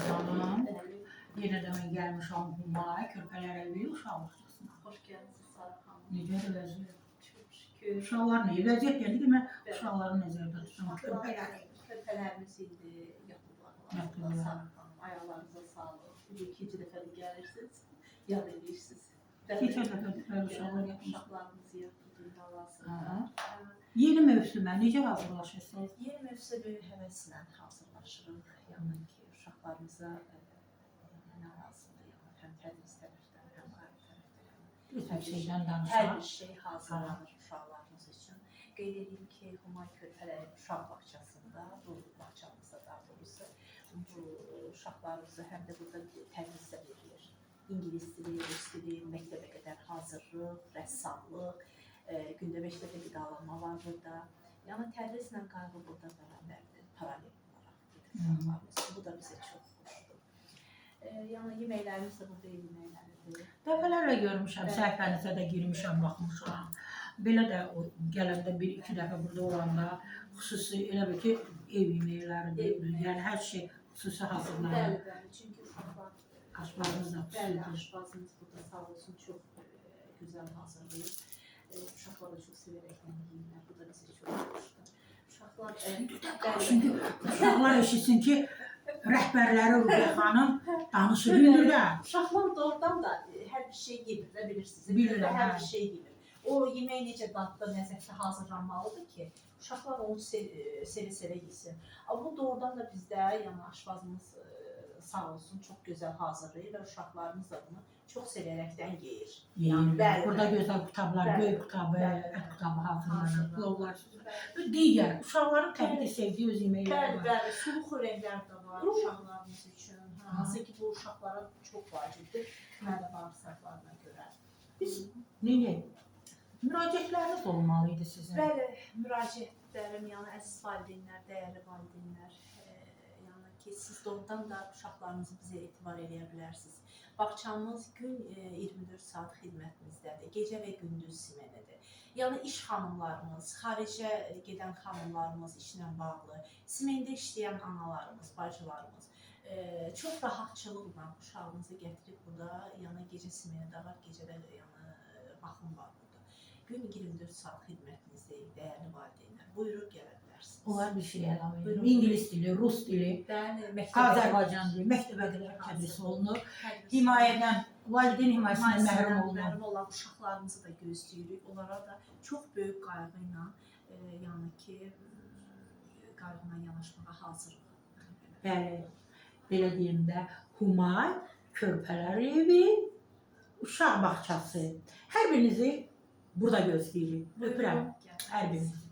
Hanım, yine de ben gelmişim Humay, Körpələr evi uşaqlıqçasına. Hoş geldiniz Sarı Hanım. Necə də vəziyyət? Çok şükür. Uşaqlar ne? Vəziyyət geldi ki, mən uşaqları nəzərdə tuturam. Körpələrimiz indi yatırlar. Sarı Hanım, ayaqlarınıza sağlıq. Bu ikinci dəfə də gəlirsiniz, yad edirsiniz. Keçən dəfə də uşaqlar yapmış. Uşaqlarınızı yatırdın davasında. Yeni mövsümə necə hazırlaşırsınız? Yeni mövsümə böyük həvəslə hazırlaşırıq. Yəni ki, uşaqlarımıza nə lazımdır? Həm tədris tərəfdən, həm ayrı tərəfdən. Hər şeydən danışaq. Hər bir şey hazırlanır uşaqlarımız üçün. Qeyd edeyim ki, Humay Körpələri uşaq bağçasında, bu bağçamızda daha doğrusu, bu uşaqlarımızı həm də burada tədris də verilir. İngilis dili, rus dili, məktəbə qədər hazırlıq, rəssamlıq, gündə 5 dəfə qidalanma var burada. Yəni tədrislə qayğı burada bərabərdir, paralel olaraq gedir uşaqlarımız. Bu da bizə çox xoşdur. Yəni yeməklərimiz də burada ev yeməkləridir. Dəfələrlə görmüşəm, səhifənizə də girmişəm, baxmışam. Belə də gələndə bir-iki dəfə burada olanda xüsusi elə bir ki, ev yeməkləridir. Yəni hər şey xüsusi hazırlanır. Bəli, çünki uşaqlar Aşpazımız da bəli, xüsusidir. aşpazımız burada sağ olsun çox gözəl hazırlayır. Uşaqlar da çox sevərək yeyirlər. Bu da bizə çox xoşdur. Uşaqlar Çünki uşaqlar eşitsin ki, rəhbərləri Ruqiyyə xanım danışır bilir də. Uşaqlar doğrudan da hər bir şey yemir də bilirsiniz. Bilirəm, hər bir şey yemir. O yemək necə dadlı, ləzzətli hazırlanmalıdır ki, uşaqlar onu sevə-sevə yesin. Amma bu doğrudan da bizdə, yəni aşpazımız sağ olsun, çox gözəl hazırlayır və uşaqlarımız da bunu çox sevərəkdən yeyir. Yeyirlər. Burada gözəl qutablar, göy qutabı, ət qutabı hazırlanır. Plovlar. Digər, uşaqların təbii sevdiyi öz yeməkləri var. Bəli, sulu xörəklər də var uşaqlarımız üçün. Hansı ki, bu uşaqlara çox vacibdir, mədə bağırsaqlarına görə. Biz neyək? Müraciətləriniz olmalı idi sizin. Bəli, müraciətlərim, yəni əziz valideynlər, dəyərli valideynlər, yəni ki, siz doğrudan da uşaqlarınızı bizə etibar edə bilərsiniz. Bağçamız gün 24 saat xidmətimizdədir, gecə və gündüz simenədir. Yəni iş xanımlarımız, xaricə gedən xanımlarımız işlə bağlı, simendə işləyən analarımız, bacılarımız çox rahatçılıqla uşağınızı gətirib burada, yəni gecə simenədə var, gecədə yəni baxım var burada. Gün 24 saat xidmətinizdəyik, dəyərli valideynlər. Buyurub gələ bilərsiniz. Onlar bir şey əlavə edir. İngilis dili, rus dili, Azərbaycan dili, məktəbə qədər tədris olunur. Himayədən, valideyn himayəsindən məhrum olunur. Məhrum olan uşaqlarımızı da gözləyirik. Onlara da çox böyük qayğı ilə, yəni ki, qayğı ilə yanaşmağa hazırıq. Bəli, belə deyim də, Humay Körpələr evi, uşaq bağçası. Hər birinizi burada gözləyirik. Öpürəm hər birinizi.